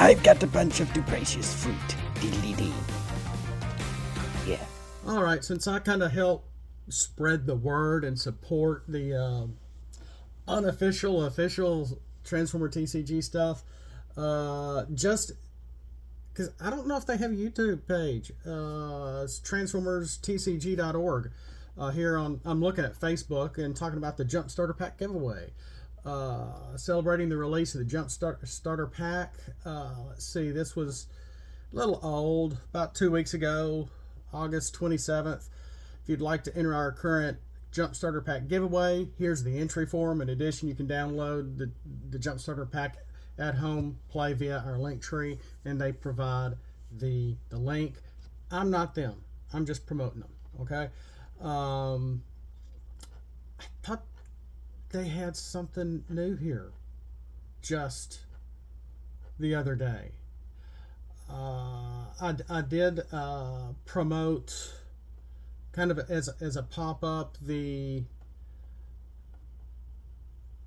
I've got a bunch of dubracious fruit. Diddly-dee. Yeah. Alright, since I kind of help spread the word and support the unofficial, official Transformer TCG stuff, just because I don't know if they have a YouTube page. It's transformerstcg.org. Here I'm looking at Facebook and talking about the Jump Starter Pack giveaway. Celebrating the release of the Jump Starter Pack. Let's see, this was a little old, about 2 weeks ago, August 27th. If you'd like to enter our current Jump Starter Pack giveaway, here's the entry form. In addition, you can download the Jump Starter Pack at home, play via our link tree, and they provide the link. I'm not them. I'm just promoting them, okay? I thought they had something new here just the other day. I did promote kind of as a pop-up the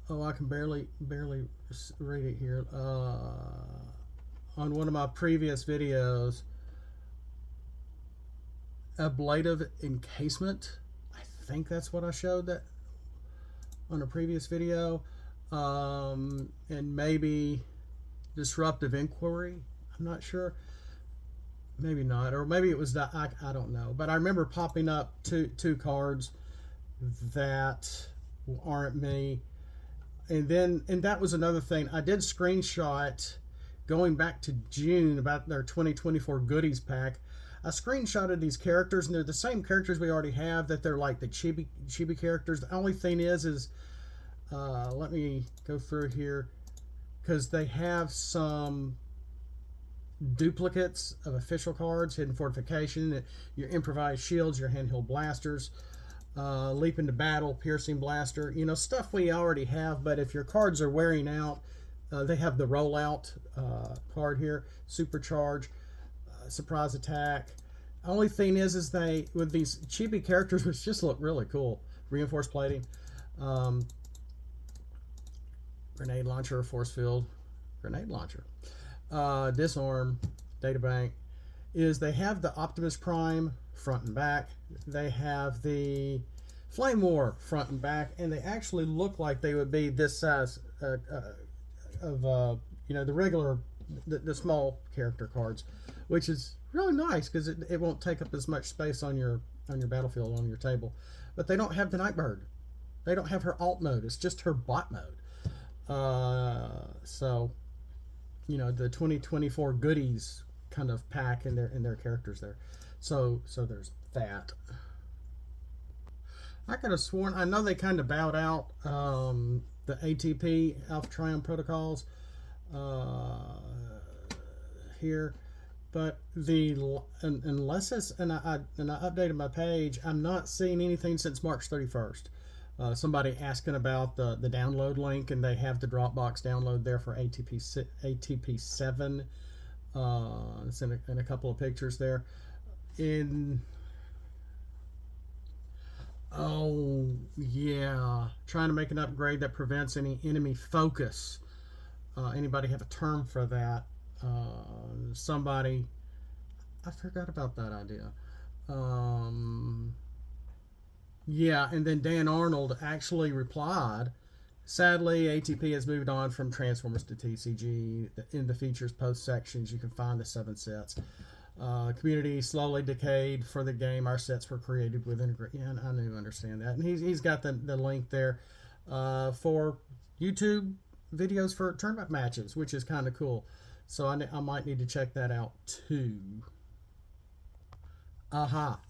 I can barely read it here on one of my previous videos, ablative encasement. I think that's what I showed that on a previous video, and maybe disruptive inquiry. I'm not sure. Maybe not, or maybe it was that I don't know. But I remember popping up two cards that aren't me, and that was another thing. I did screenshot going back to June about their 2024 goodies pack. I screenshotted these characters, and they're the same characters we already have. That they're like the chibi characters. The only thing is let me go through here because they have some duplicates of official cards: hidden fortification, your improvised shields, your handheld blasters, leap into battle, piercing blaster, stuff we already have. But if your cards are wearing out, they have the rollout card here, supercharge, surprise attack. Only thing is they, with these chibi characters, which just look really cool, reinforced plating, grenade launcher, force field, grenade launcher, disarm, databank, is they have the Optimus Prime front and back. They have the Flame War front and back, and they actually look like they would be this size of the regular, the small character cards, which is really nice because it won't take up as much space on your battlefield, on your table. But they don't have the Nightbird. They don't have her alt mode. It's just her bot mode. So the 2024 goodies kind of pack in their characters there. So there's that. I could have sworn, I know they kind of bowed out the ATP Alpha Triumph protocols here, but unless it's, and I updated my page, I'm not seeing anything since March 31st. Somebody asking about the download link, and they have the Dropbox download there for ATP 7. It's in a couple of pictures there. Trying to make an upgrade that prevents any enemy focus. Anybody have a term for that? Somebody, I forgot about that idea. And then Dan Arnold actually replied, sadly, ATP has moved on from Transformers to TCG. In the features post sections, you can find the 7 sets. Community slowly decayed for the game. Our sets were created with integrate. Yeah, I knew, understand that. And he's got the link there for YouTube videos for tournament matches, which is kind of cool. So I might need to check that out too.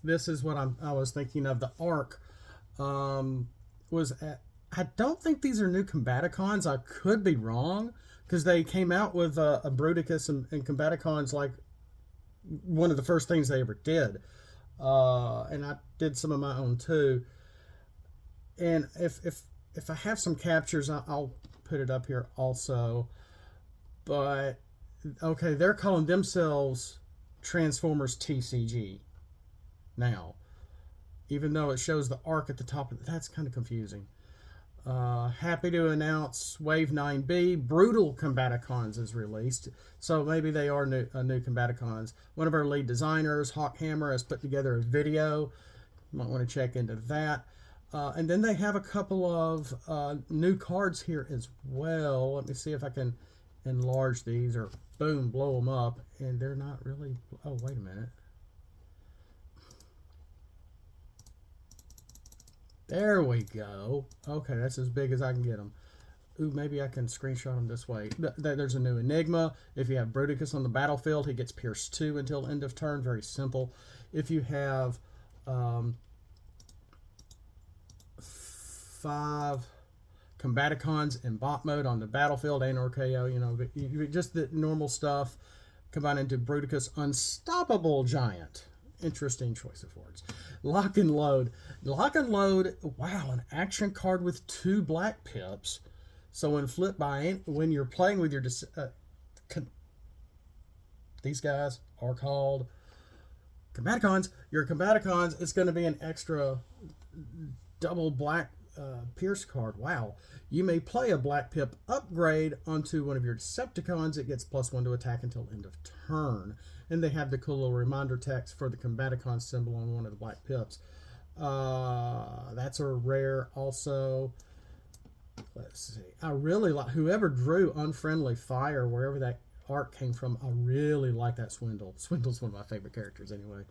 This is what I was thinking of. The Arc I don't think these are new Combaticons. I could be wrong because they came out with a Bruticus and Combaticons like one of the first things they ever did. And I did some of my own too. And if I have some captures, I'll put it up here also. But okay, they're calling themselves Transformers TCG now, even though it shows the Arc at the top of it. That's kind of confusing. Happy to announce Wave 9B, Brutal Combaticons is released. So maybe they are new Combaticons. One of our lead designers, Hawk Hammer, has put together a video. You might want to check into that. And then they have a couple of new cards here as well. Let me see if I can enlarge these or boom, blow them up. And they're not really... Oh, wait a minute. There we go. Okay, that's as big as I can get them. Ooh, maybe I can screenshot them this way. There's a new Enigma. If you have Bruticus on the battlefield, he gets Pierce 2 until end of turn. Very simple. If you have 5 Combaticons in bot mode on the battlefield and or KO, you know, just the normal stuff combined into Bruticus Unstoppable Giant. Interesting choice of words. Lock and Load. Lock and Load, wow, an action card with 2 black pips. So when flipped by, when you're playing with your, these guys are called Combaticons. Your Combaticons, it's going to be an extra double black Pierce card. Wow. You may play a black pip upgrade onto one of your Decepticons. It gets +1 to attack until end of turn. And they have the cool little reminder text for the Combaticon symbol on one of the black pips. That's a rare also. Let's see. I really like whoever drew Unfriendly Fire, wherever that art came from. I really like that Swindle. Swindle's one of my favorite characters anyway.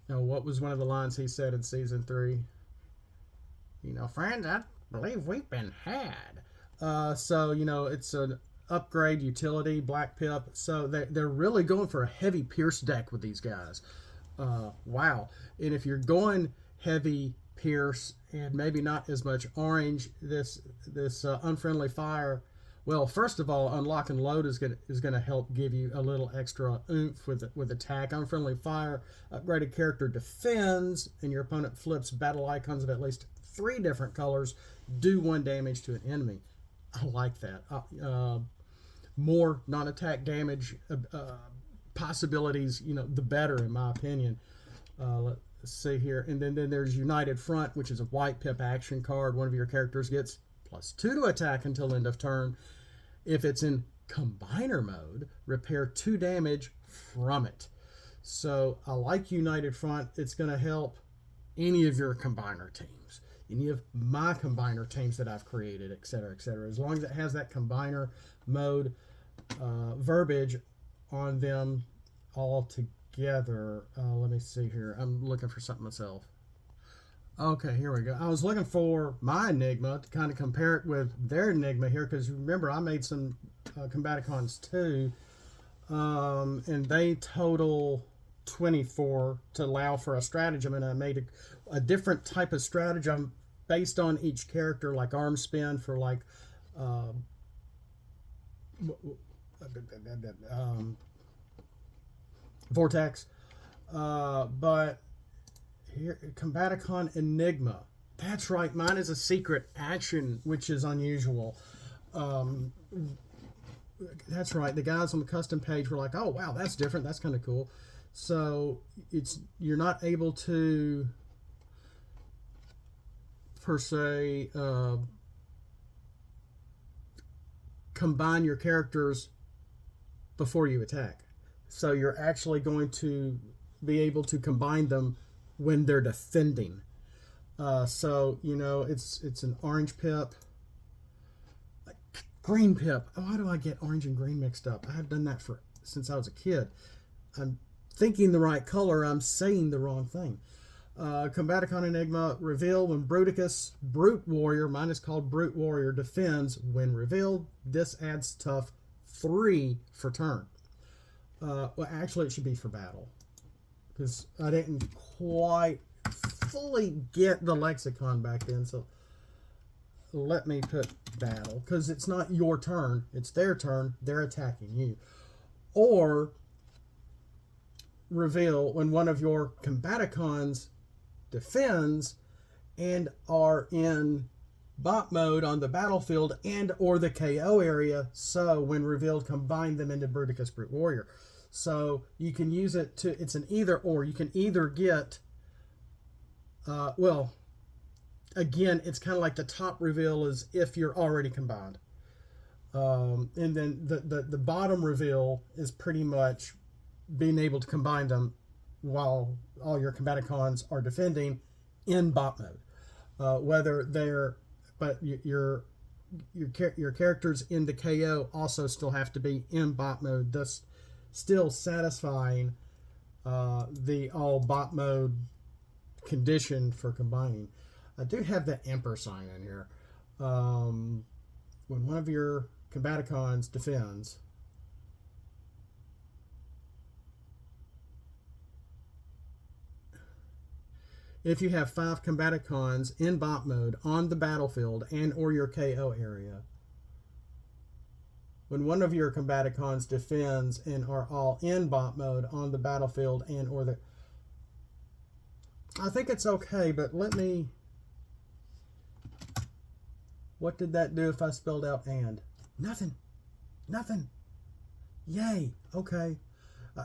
What was one of the lines he said in season 3? You know, friends, I believe we've been had. So, you know, it's an upgrade utility, black pip. So they're really going for a heavy Pierce deck with these guys. Wow. And if you're going heavy Pierce and maybe not as much orange, this Unfriendly Fire, well, first of all, Unlock and Load is gonna help give you a little extra oomph with attack. Unfriendly Fire, upgraded character defends, and your opponent flips battle icons of at least 3 different colors, do 1 damage to an enemy. I like that. More non-attack damage possibilities, you know, the better in my opinion. Let's see here, and then there's United Front, which is a white pip action card. One of your characters gets +2 to attack until end of turn. If it's in Combiner mode, repair 2 damage from it. So I like United Front. It's going to help any of your Combiner teams, any of my Combiner teams that I've created, etc., etc. As long as it has that Combiner mode verbiage on them all together. Let me see here. I'm looking for something myself. Okay, here we go. I was looking for my Enigma to kind of compare it with their Enigma here, because remember I made some Combaticons too, and they total 24 to allow for a stratagem, and I made a different type of stratagem based on each character, like arm spin for like Vortex, but here, Combaticon Enigma. That's right, mine is a secret action, which is unusual. That's right, the guys on the custom page were like, oh wow, that's different, that's kind of cool. So you're not able to, per se, combine your characters before you attack. So you're actually going to be able to combine them when they're defending. So, you know, it's an orange pip, green pip. Oh, why do I get orange and green mixed up? I have done that since I was a kid. I'm thinking the right color, I'm saying the wrong thing. Combaticon Enigma, reveal when Bruticus, Brute Warrior, mine is called Brute Warrior, defends. When revealed, this adds tough 3 for turn. Well, actually, it should be for battle, because I didn't quite fully get the lexicon back then. So let me put battle, because it's not your turn, it's their turn, they're attacking you. Or reveal when one of your Combaticons defends and are in bot mode on the battlefield and or the KO area. So when revealed, combine them into Bruticus Brute Warrior. So you can use it to, it's an either or. You can either get Well, again, it's kind of like the top reveal is if you're already combined. And then the bottom reveal is pretty much being able to combine them while all your Combaticons are defending in bot mode. Whether they're, but your characters in the KO also still have to be in bot mode, thus still satisfying the all bot mode condition for combining. I do have the Emperor sign in here. When one of your Combaticons defends, if you have 5 Combaticons in bot mode on the battlefield and or your KO area, when one of your Combaticons defends and are all in bot mode on the battlefield and or the... I think it's okay, but let me... What did that do if I spelled out and? Nothing. Nothing. Yay. Okay.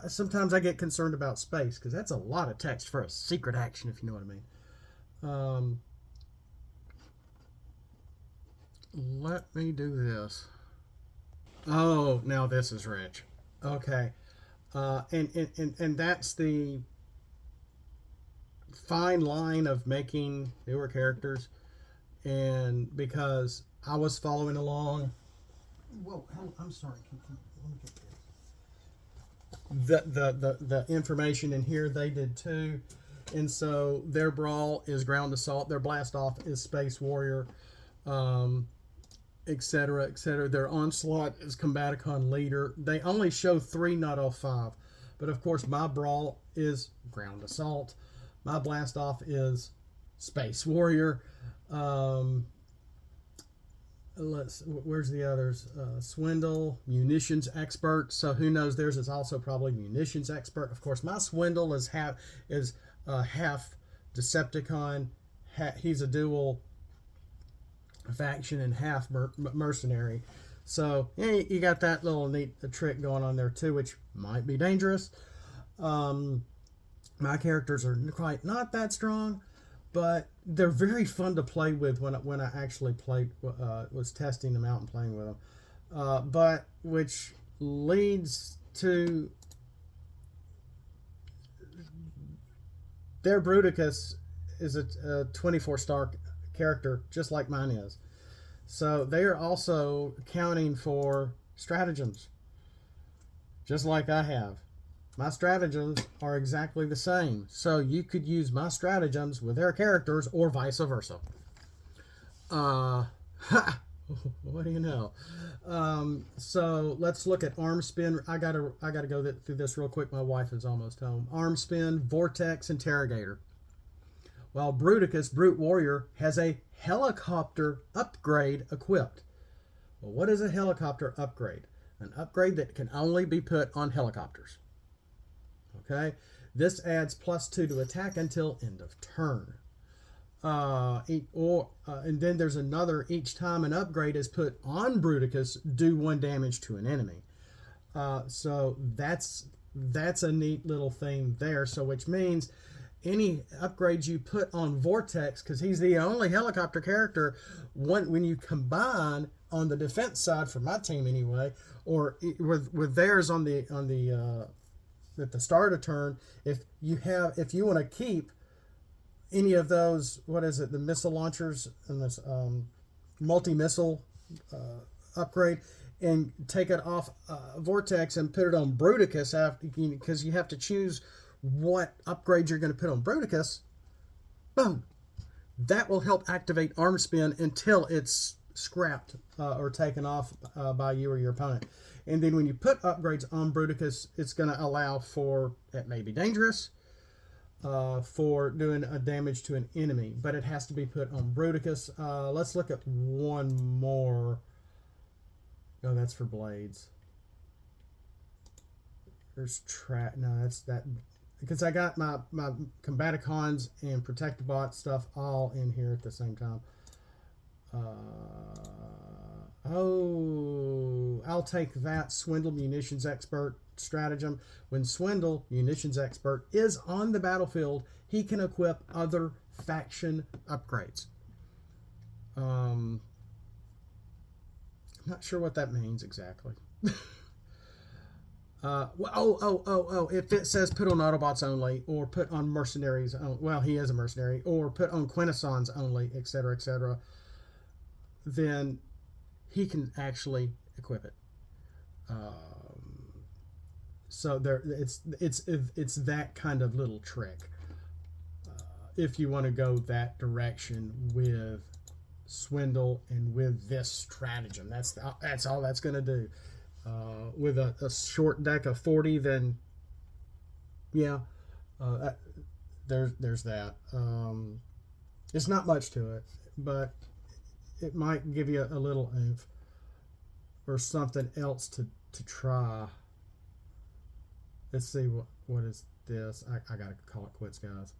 Sometimes I get concerned about space because that's a lot of text for a secret action, if you know what I mean. Let me do this. Oh, now this is rich. Okay. And that's the fine line of making newer characters. And because I was following along... Whoa, I'm sorry. Let me get this. The information in here, they did too. And so their brawl is ground assault. Their blast off is space warrior, etc., etc. Their onslaught is Combaticon leader. They only show 3, not all 5. But of course, my brawl is ground assault. My blast off is space warrior. Where's the others? Swindle, munitions expert. So who knows? Theirs is also probably munitions expert. Of course, my swindle is half Decepticon. He's a dual faction and half mercenary. So yeah, you got that little neat trick going on there too, which might be dangerous. My characters are quite not that strong, but they're very fun to play with when I actually was testing them out and playing with them. But which leads to their Bruticus is a 24-star character, just like mine is. So they are also counting for stratagems, just like I have. My stratagems are exactly the same. So you could use my stratagems with their characters or vice versa. What do you know? So let's look at arm spin. I gotta go through this real quick. My wife is almost home. Arm spin, vortex, interrogator. While Bruticus, Brute Warrior, has a helicopter upgrade equipped. Well, what is a helicopter upgrade? An upgrade that can only be put on helicopters. Okay, this adds +2 to attack until end of turn. And then there's another, each time an upgrade is put on Bruticus, do 1 damage to an enemy. So that's a neat little thing there. So which means any upgrades you put on Vortex, because he's the only helicopter character, when you combine on the defense side for my team anyway, or with theirs on the at the start of turn, if you want to keep any of those, what is it, the missile launchers and this multi-missile upgrade, and take it off Vortex and put it on Bruticus, because you have to choose what upgrade you're going to put on Bruticus, boom, that will help activate arm spin until it's scrapped or taken off by you or your opponent. And then when you put upgrades on Bruticus, it's going to allow for, it may be dangerous, for doing a damage to an enemy, but it has to be put on Bruticus. Let's look at one more. No, that's for blades. There's no, that's that, because I got my Combaticons and Protectobot stuff all in here at the same time. I'll take that. Swindle, munitions expert, stratagem. When Swindle, munitions expert, is on the battlefield, he can equip other faction upgrades. I'm not sure what that means exactly. If it says put on Autobots only, or put on mercenaries, well, he is a mercenary, or put on Quintessons only, etc., then he can actually equip it. So there, it's that kind of little trick. If you want to go that direction with Swindle and with this stratagem, that's all that's going to do. With a short deck of 40, then yeah, there's that. It's not much to it, but it might give you a little oomph or something else to try. Let's see what is this. I gotta call it quits, guys.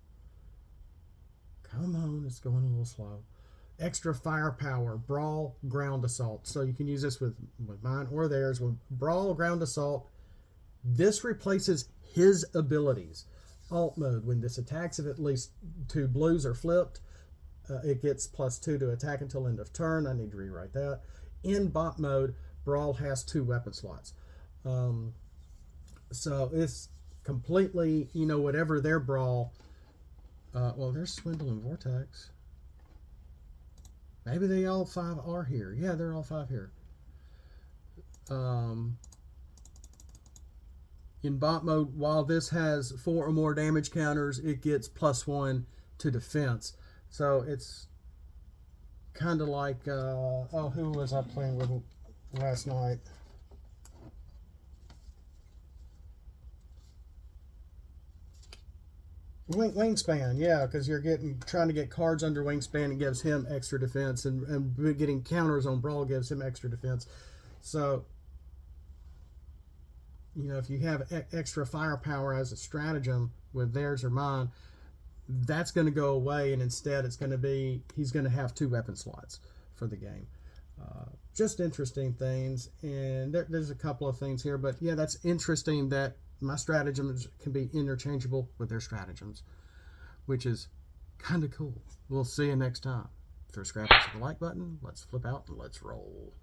Come on, it's going a little slow. Extra firepower, brawl, ground assault. So you can use this with mine or theirs. With brawl, ground assault, this replaces his abilities. Alt mode, when this attacks, if at least 2 blues are flipped, it gets +2 to attack until end of turn. I need to rewrite that. In bot mode, brawl has 2 weapon slots. So it's completely, whatever their brawl. Well, there's Swindle and Vortex. Maybe they all 5 are here. Yeah, they're all 5 here. In bot mode, while this has 4 or more damage counters, it gets +1 to defense. So it's kind of like, who was I playing with last night? Wingspan, yeah, because you're trying to get cards under Wingspan. It gives him extra defense, and getting counters on Brawl gives him extra defense. So, if you have extra firepower as a stratagem with theirs or mine, that's going to go away, and instead it's going to be he's going to have 2 weapon slots for the game. Just interesting things, and there's a couple of things here, but yeah, that's interesting that my stratagems can be interchangeable with their stratagems, which is kind of cool. We'll see you next time. Throw scrappers to the like button. Let's flip out and let's roll.